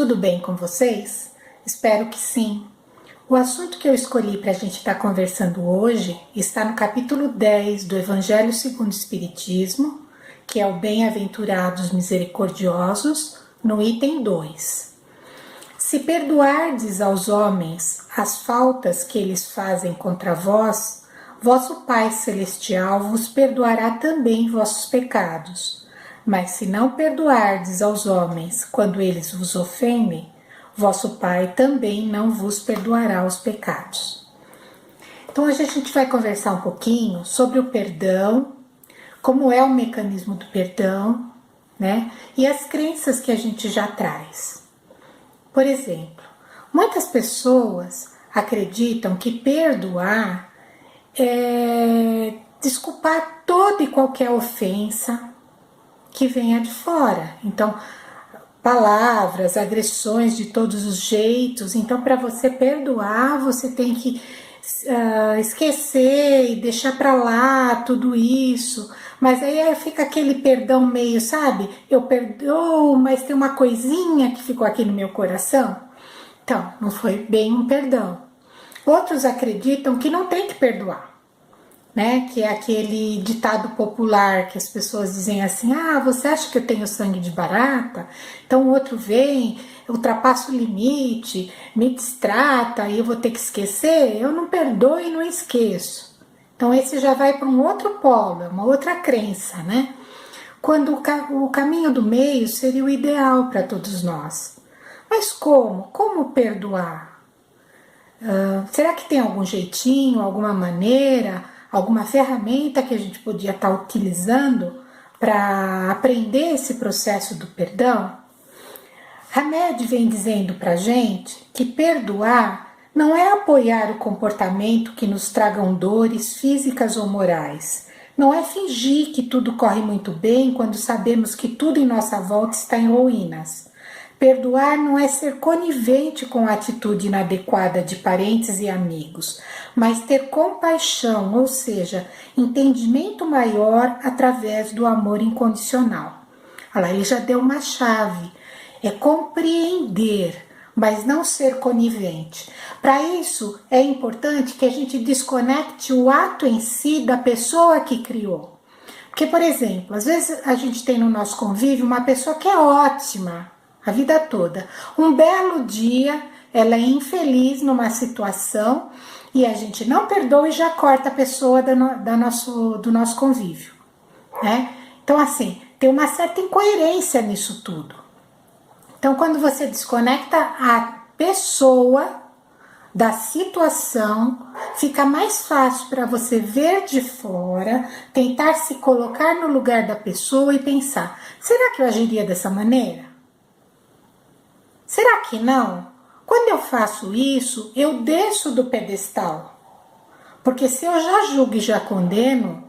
tudo bem com vocês? Espero que sim. O assunto que eu escolhi para a gente estar conversando hoje está no capítulo 10 do Evangelho segundo o Espiritismo, que é o Bem-aventurados Misericordiosos, no item 2. Se perdoardes aos homens as faltas que eles fazem contra vós, vosso Pai Celestial vos perdoará também vossos pecados. Mas se não perdoardes aos homens quando eles vos ofendem, vosso Pai também não vos perdoará os pecados. Então hoje a gente vai conversar um pouquinho sobre o perdão, como é o mecanismo do perdão, né? E as crenças que a gente já traz. Por exemplo, muitas pessoas acreditam que perdoar é desculpar toda e qualquer ofensa que venha de fora. Então, palavras, agressões de todos os jeitos. Então, para você perdoar, você tem que esquecer e deixar para lá tudo isso. Mas aí fica aquele perdão meio, sabe? Eu perdoo, mas tem uma coisinha que ficou aqui no meu coração. Então, não foi bem um perdão. Outros acreditam que não tem que perdoar, né? Que é aquele ditado popular que as pessoas dizem assim: ah, você acha que eu tenho sangue de barata? Então o outro vem, ultrapassa o limite, me distrata e eu vou ter que esquecer. Eu não perdoo e não esqueço. Então esse já vai para um outro polo, uma outra crença, né? Quando o caminho do meio seria o ideal para todos nós. Mas como? Como perdoar? Será que tem algum jeitinho, alguma maneira, alguma ferramenta que a gente podia estar utilizando para aprender esse processo do perdão? Hamed vem dizendo para a gente que perdoar não é apoiar o comportamento que nos tragam dores físicas ou morais. Não é fingir que tudo corre muito bem quando sabemos que tudo em nossa volta está em ruínas. Perdoar não é ser conivente com a atitude inadequada de parentes e amigos, mas ter compaixão, ou seja, entendimento maior através do amor incondicional. Olha lá, ele já deu uma chave, é compreender, mas não ser conivente. Para isso, é importante que a gente desconecte o ato em si da pessoa que criou. Porque, por exemplo, às vezes a gente tem no nosso convívio uma pessoa que é ótima a vida toda. Um belo dia, ela é infeliz numa situação e a gente não perdoa e já corta a pessoa do nosso convívio, né? Então, assim, tem uma certa incoerência nisso tudo. Então, quando você desconecta a pessoa da situação, fica mais fácil para você ver de fora, tentar se colocar no lugar da pessoa e pensar: será que eu agiria dessa maneira? Será que não? Quando eu faço isso, eu desço do pedestal. Porque se eu já julgo e já condeno,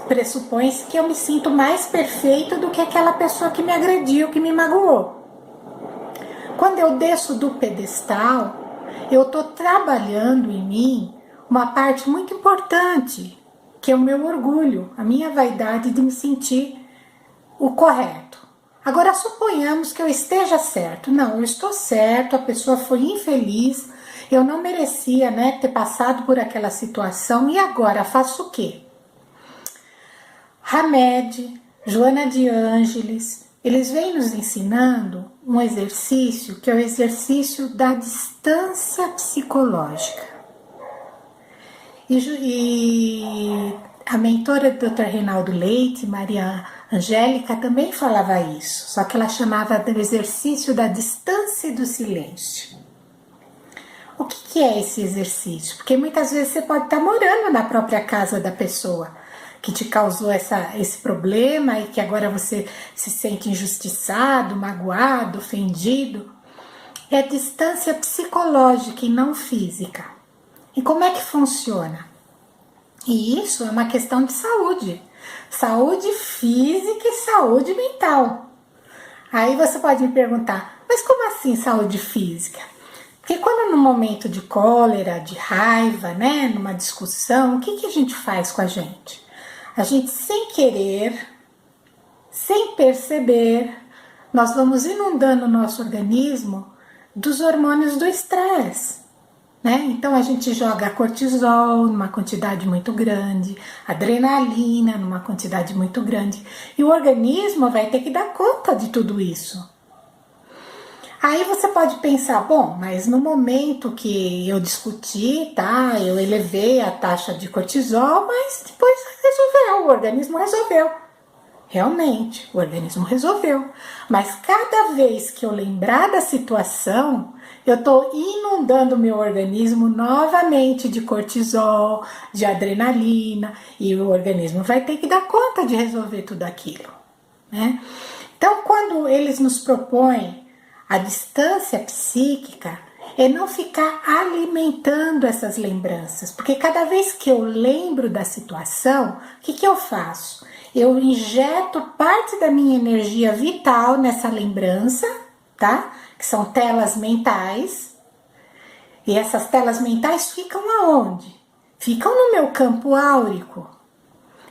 pressupõe-se que eu me sinto mais perfeito do que aquela pessoa que me agrediu, que me magoou. Quando eu desço do pedestal, eu estou trabalhando em mim uma parte muito importante, que é o meu orgulho, a minha vaidade de me sentir o correto. Agora, suponhamos que eu esteja certo. Não, eu estou certo, a pessoa foi infeliz, eu não merecia, né, ter passado por aquela situação, e agora faço o quê? Hamed, Joana de Ângeles, eles vêm nos ensinando um exercício que é o exercício da distância psicológica. E a mentora do Dr. Reinaldo Leite, Maria Angélica, também falava isso, só que ela chamava do exercício da distância e do silêncio. O que é esse exercício? Porque muitas vezes você pode estar morando na própria casa da pessoa que te causou esse problema e que agora você se sente injustiçado, magoado, ofendido. É distância psicológica e não física. E como é que funciona? E isso é uma questão de saúde. Saúde física e saúde mental. Aí você pode me perguntar, mas como assim saúde física? Porque quando no momento de cólera, de raiva, né, numa discussão, o que a gente faz com a gente? A gente, sem querer, sem perceber, nós vamos inundando o nosso organismo dos hormônios do estresse, né? Então a gente joga cortisol numa quantidade muito grande, adrenalina numa quantidade muito grande, e o organismo vai ter que dar conta de tudo isso. Aí você pode pensar, bom, mas no momento que eu discuti, tá, eu elevei a taxa de cortisol, mas depois resolveu, o organismo resolveu. Realmente, o organismo resolveu. Mas cada vez que eu lembrar da situação, eu estou inundando o meu organismo novamente de cortisol, de adrenalina, e o organismo vai ter que dar conta de resolver tudo aquilo, né? Então, quando eles nos propõem a distância psíquica, é não ficar alimentando essas lembranças, porque cada vez que eu lembro da situação, o que eu faço? Eu injeto parte da minha energia vital nessa lembrança, tá? Que são telas mentais. E essas telas mentais ficam aonde? Ficam no meu campo áurico.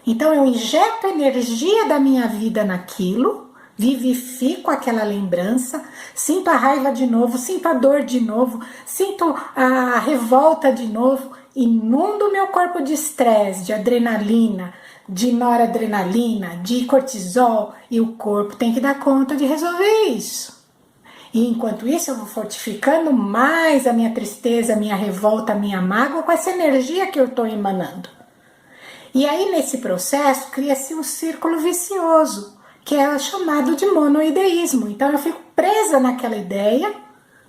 Então eu injeto energia da minha vida naquilo, vivifico aquela lembrança, sinto a raiva de novo, sinto a dor de novo, sinto a revolta de novo, inundo meu corpo de estresse, de adrenalina, de noradrenalina, de cortisol, e o corpo tem que dar conta de resolver isso. E enquanto isso eu vou fortificando mais a minha tristeza, a minha revolta, a minha mágoa com essa energia que eu estou emanando. E aí nesse processo cria-se um círculo vicioso, que é chamado de monoideísmo. Então eu fico presa naquela ideia,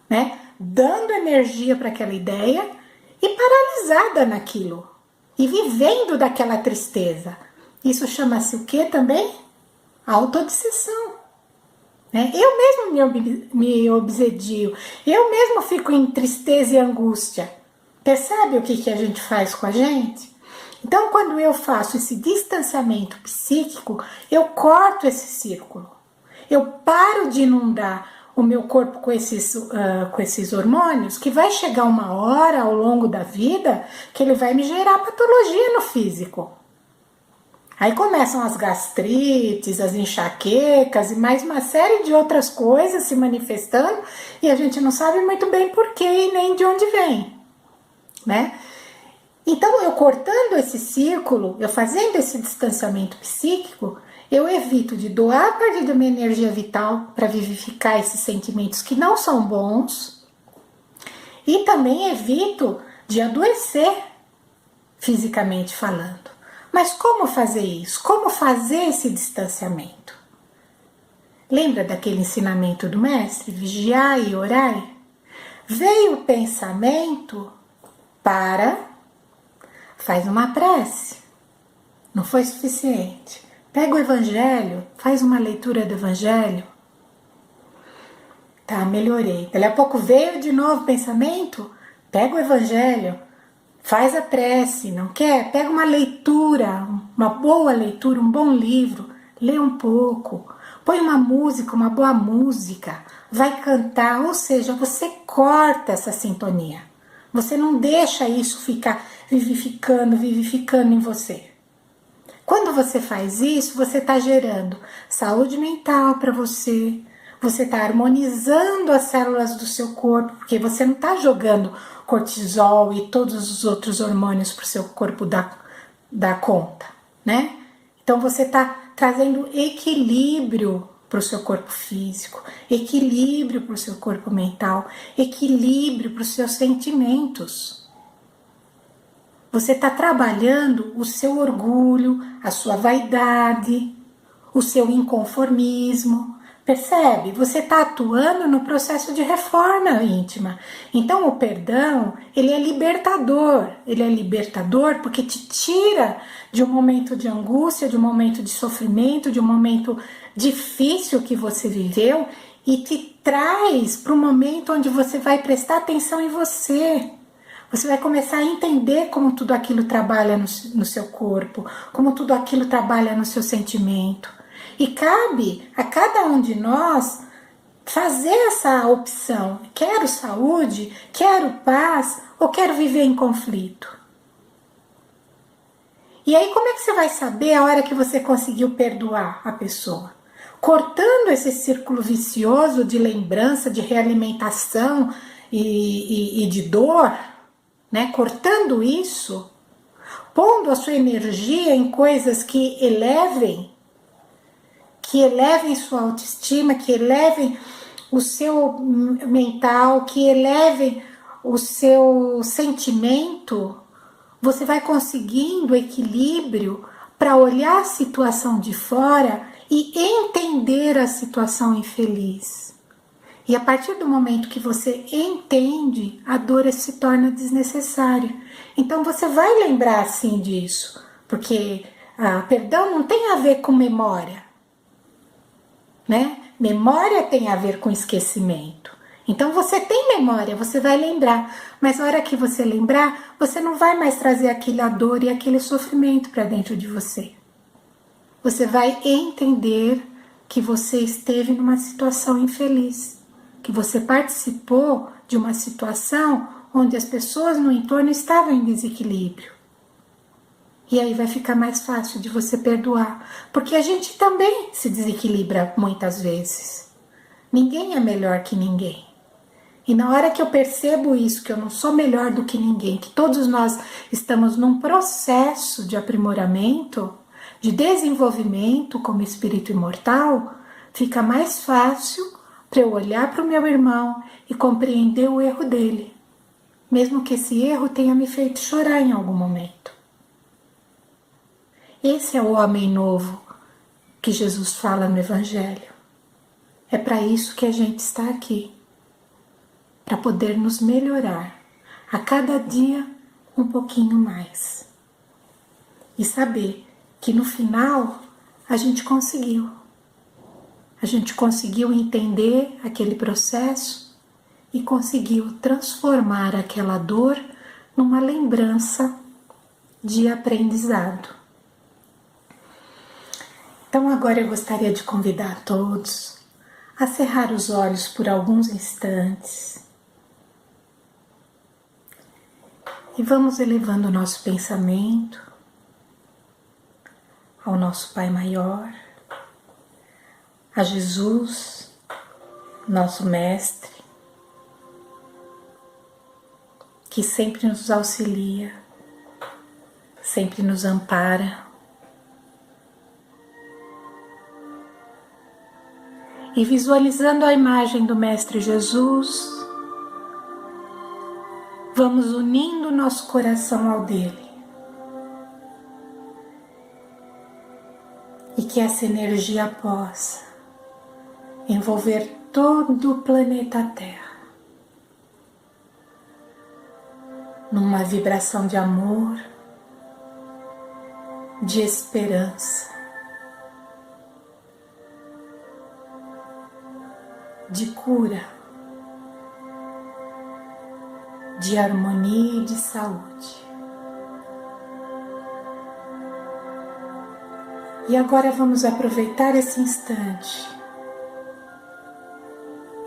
né, dando energia para aquela ideia e paralisada naquilo, e vivendo daquela tristeza. Isso chama-se o que também? Autoobsessão. Né? Eu mesmo me obsedio, eu mesmo fico em tristeza e angústia. Percebe o que a gente faz com a gente? Então, quando eu faço esse distanciamento psíquico, eu corto esse círculo. Eu paro de inundar o meu corpo com esses hormônios, que vai chegar uma hora ao longo da vida que ele vai me gerar patologia no físico. Aí começam as gastrites, as enxaquecas e mais uma série de outras coisas se manifestando e a gente não sabe muito bem porquê e nem de onde vem, né? Então, eu cortando esse círculo, eu fazendo esse distanciamento psíquico, eu evito de doar parte da minha energia vital para vivificar esses sentimentos que não são bons e também evito de adoecer fisicamente falando. Mas como fazer isso? Como fazer esse distanciamento? Lembra daquele ensinamento do mestre? Vigiai e orai? Veio o pensamento, faz uma prece. Não foi suficiente. Pega o evangelho, faz uma leitura do evangelho. Tá, melhorei. Daqui a pouco veio de novo o pensamento, pega o evangelho, faz a prece, não quer? Pega uma leitura, uma boa leitura, um bom livro, lê um pouco, põe uma música, uma boa música, vai cantar, ou seja, você corta essa sintonia. Você não deixa isso ficar vivificando em você. Quando você faz isso, você está gerando saúde mental para você, você está harmonizando as células do seu corpo, porque você não está jogando cortisol e todos os outros hormônios para o seu corpo dar conta, né? Então você está trazendo equilíbrio para o seu corpo físico, equilíbrio para o seu corpo mental, equilíbrio para os seus sentimentos. Você está trabalhando o seu orgulho, a sua vaidade, o seu inconformismo. Percebe? Você está atuando no processo de reforma íntima. Então o perdão, ele é libertador. Ele é libertador porque te tira de um momento de angústia, de um momento de sofrimento, de um momento difícil que você viveu e te traz para um momento onde você vai prestar atenção em você. Você vai começar a entender como tudo aquilo trabalha no seu corpo, como tudo aquilo trabalha no seu sentimento. E cabe a cada um de nós fazer essa opção. Quero saúde, quero paz ou quero viver em conflito? E aí como é que você vai saber a hora que você conseguiu perdoar a pessoa? cortando esse círculo vicioso de lembrança, de realimentação e de dor, né? Cortando isso, pondo a sua energia em coisas que elevem sua autoestima, que elevem o seu mental, que elevem o seu sentimento, você vai conseguindo equilíbrio para olhar a situação de fora e entender a situação infeliz. E a partir do momento que você entende, a dor se torna desnecessária. Então você vai lembrar sim disso, porque perdão não tem a ver com memória, né? Memória tem a ver com esquecimento. Então você tem memória, você vai lembrar, mas na hora que você lembrar, você não vai mais trazer aquela dor e aquele sofrimento para dentro de você. Você vai entender que você esteve numa situação infeliz, que você participou de uma situação onde as pessoas no entorno estavam em desequilíbrio. E aí vai ficar mais fácil de você perdoar, porque a gente também se desequilibra muitas vezes. Ninguém é melhor que ninguém. E na hora que eu percebo isso, que eu não sou melhor do que ninguém, que todos nós estamos num processo de aprimoramento, de desenvolvimento como espírito imortal, fica mais fácil para eu olhar para o meu irmão e compreender o erro dele, mesmo que esse erro tenha me feito chorar em algum momento. Esse é o homem novo que Jesus fala no Evangelho. É para isso que a gente está aqui, para poder nos melhorar a cada dia um pouquinho mais e saber que no final a gente conseguiu. A gente conseguiu entender aquele processo e conseguiu transformar aquela dor numa lembrança de aprendizado. Então agora eu gostaria de convidar a todos a cerrar os olhos por alguns instantes e vamos elevando o nosso pensamento ao nosso Pai Maior, a Jesus, nosso Mestre, que sempre nos auxilia, sempre nos ampara. E visualizando a imagem do Mestre Jesus, vamos unindo nosso coração ao dele. E que essa energia possa envolver todo o planeta Terra numa vibração de amor, de esperança, de cura, de harmonia e de saúde. E agora vamos aproveitar esse instante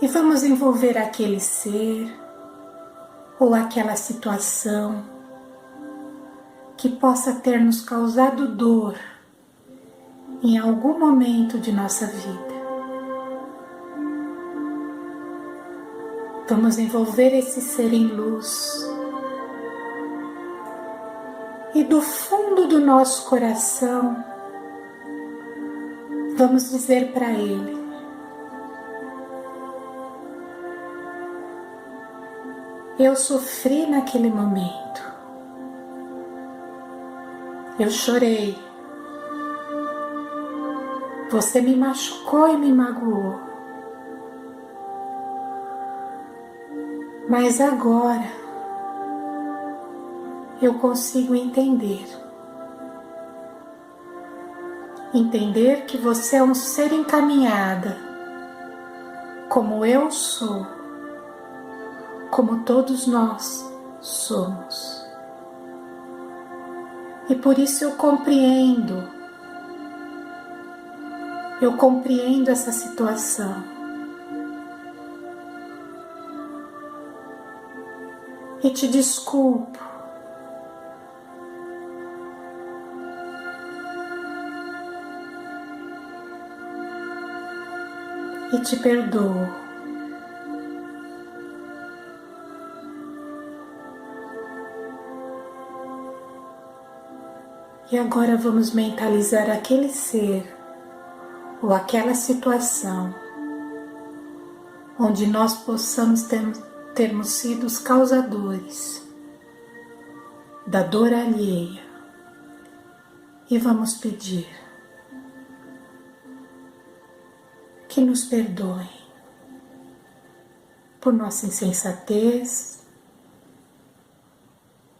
e vamos envolver aquele ser ou aquela situação que possa ter nos causado dor em algum momento de nossa vida. Vamos envolver esse ser em luz e do fundo do nosso coração vamos dizer para ele: eu sofri naquele momento, eu chorei, você me machucou e me magoou, mas agora eu consigo entender que você é um ser encaminhada, como eu sou, como todos nós somos. E por isso eu compreendo essa situação. E te desculpo. e te perdoo. E agora vamos mentalizar aquele ser ou aquela situação onde nós possamos termos sido os causadores da dor alheia, e vamos pedir que nos perdoem por nossa insensatez,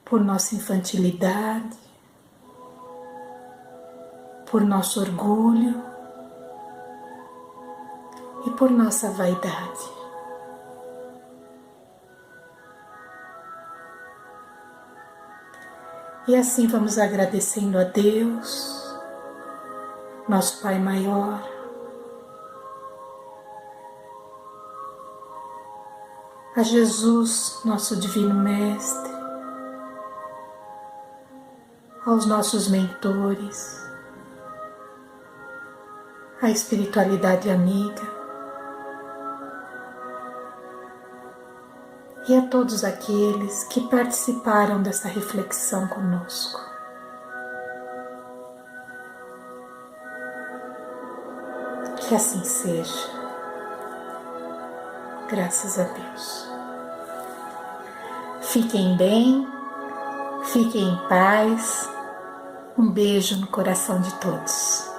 por nossa infantilidade, por nosso orgulho e por nossa vaidade. E assim vamos agradecendo a Deus, nosso Pai maior, a Jesus, nosso Divino Mestre, aos nossos mentores, à espiritualidade amiga e a todos aqueles que participaram dessa reflexão conosco. Que assim seja. Graças a Deus. Fiquem bem, fiquem em paz. Um beijo no coração de todos.